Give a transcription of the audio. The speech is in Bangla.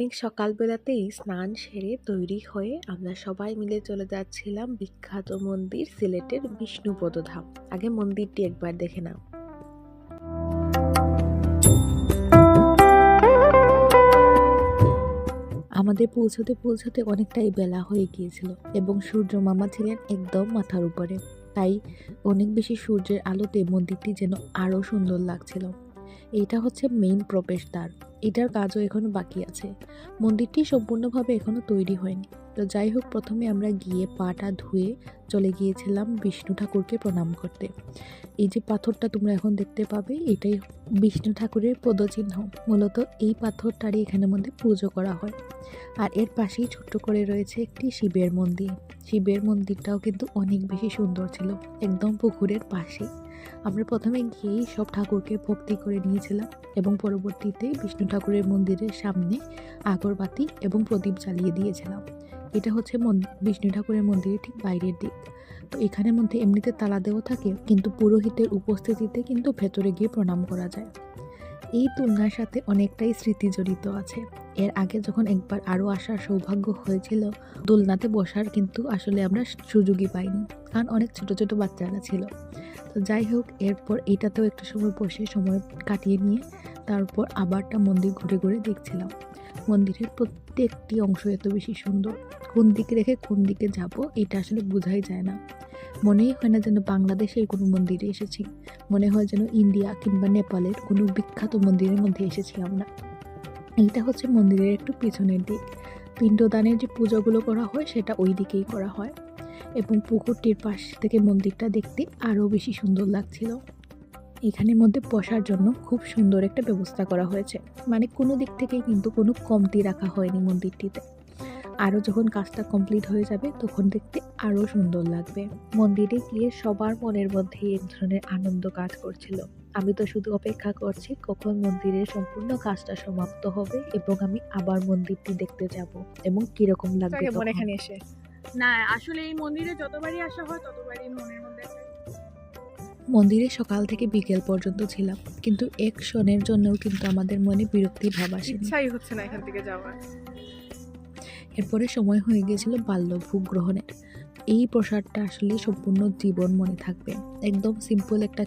অনেক সকালবেলাতেই স্নান সেরে তৈরি হয়ে আমরা সবাই মিলে চলে যাচ্ছিলাম বিখ্যাত মন্দির সিলেটের বিষ্ণুপদ ধাম। আগে মন্দিরটি একবার দেখে নাও। আমাদের পৌঁছতে পৌঁছতে অনেকটাই বেলা হয়ে গিয়েছিল এবং সূর্য মামা ছিলেন একদম মাথার উপরে, তাই অনেক বেশি সূর্যের আলোতে মন্দিরটি যেন আরো সুন্দর লাগছিল। এটা হচ্ছে মেইন প্রবেশদ্বার। এটার কাজও এখনো বাকি আছে। মন্দিরটি সম্পূর্ণভাবে এখনো তৈরি হয়নি। তো যাই হোক, প্রথমে আমরা গিয়ে পাটা ধুয়ে চলে গিয়েছিলাম বিষ্ণু ঠাকুরকে প্রণাম করতে। এই যে পাথরটা তোমরা এখন দেখতে পাবে, এটাই বিষ্ণু ঠাকুরের পদচিহ্ন। মূলত এই পাথরটারই এখানের মধ্যে পুজো করা হয়। আর এর পাশেই ছোট্ট করে রয়েছে একটি শিবের মন্দির। শিবের মন্দিরটাও কিন্তু অনেক বেশি সুন্দর ছিল, একদম পুকুরের পাশে। আমরা প্রথমে গিয়েই সব ঠাকুরকে ভক্তি করে নিয়েছিলাম এবং পরবর্তীতে বিষ্ণু ঠাকুরের মন্দিরের সামনে আগরবাতি এবং প্রদীপ জ্বালিয়ে দিয়েছিলাম। এটা হচ্ছে বিষ্ণু ঠাকুরের মন্দিরের ঠিক বাইরের দিক। তো এখানের মধ্যে এমনিতে তালা দেওয়া থাকে, কিন্তু পুরোহিতের উপস্থিতিতে কিন্তু ভেতরে গিয়ে প্রণাম করা যায়। এই তুলনার সাথে অনেকটাই স্মৃতি জড়িত আছে। এর আগে যখন একবার আরও আসার সৌভাগ্য হয়েছিল, দোলনাতে বসার কিন্তু আসলে আমরা সুযোগই পাইনি, কারণ অনেক ছোট ছোট বাচ্চারা ছিল। তো যাই হোক, এরপর এটাতেও একটা সময় বসে সময় কাটিয়ে নিয়ে তারপর আবারটা মন্দির ঘুরে ঘুরে দেখছিলাম। মন্দিরের প্রত্যেকটি অংশ এত বেশি সুন্দর, কোন দিকে রেখে কোন দিকে যাব এটা আসলে বোঝাই যায় না। মনেই হয় না যেন বাংলাদেশের কোনো মন্দিরে এসেছি, মনে হয় যেন ইন্ডিয়া কিংবা নেপালের কোনো বিখ্যাত মন্দিরের মধ্যে এসেছি আমরা। এইটা হচ্ছে মন্দিরের একটু পিছনের দিক। পিণ্ডদানের যে পুজোগুলো করা হয় সেটা ওই দিকেই করা হয় এবং পুকুরটির পাশ থেকে মন্দিরটা দেখতে আরও বেশি সুন্দর লাগছিল। এখানের মধ্যে বসার জন্য খুব সুন্দর একটা ব্যবস্থা করা হয়েছে, মানে কোনো দিক থেকেই কিন্তু কোনো কমতি রাখা হয়নি মন্দিরটিতে। আরও যখন কাজটা কমপ্লিট হয়ে যাবে তখন দেখতে আরও সুন্দর লাগবে। মন্দিরে গিয়ে সবার মনের মধ্যে এক ধরনের আনন্দ কাজ করছিল। আমি তো শুধু অপেক্ষা করছি কখন মন্দিরের সম্পূর্ণ কাজটা সমাপ্ত হবে এবং আমি আবার মন্দিরটি দেখতে যাব এবং কিরকম লাগবে তখন। এখানে এসে না, আসলে এই মন্দিরে যতবারই আসা হয় ততবারই মনের মধ্যে মন্দিরে সকাল থেকে বিকেল পর্যন্ত ছিলাম, কিন্তু এক ক্ষণের জন্যও কিন্তু আমাদের মনে বিরক্তি ভাব আসেনি। ইচ্ছাই হচ্ছে না এখান থেকে যাওয়ার। এরপরে সময় হয়ে গিয়েছিল বাল্যভোগ গ্রহণের। এই প্রসাদটা আসলে সম্পূর্ণ জীবন মনে থাকবে। একদম সিম্পল একটা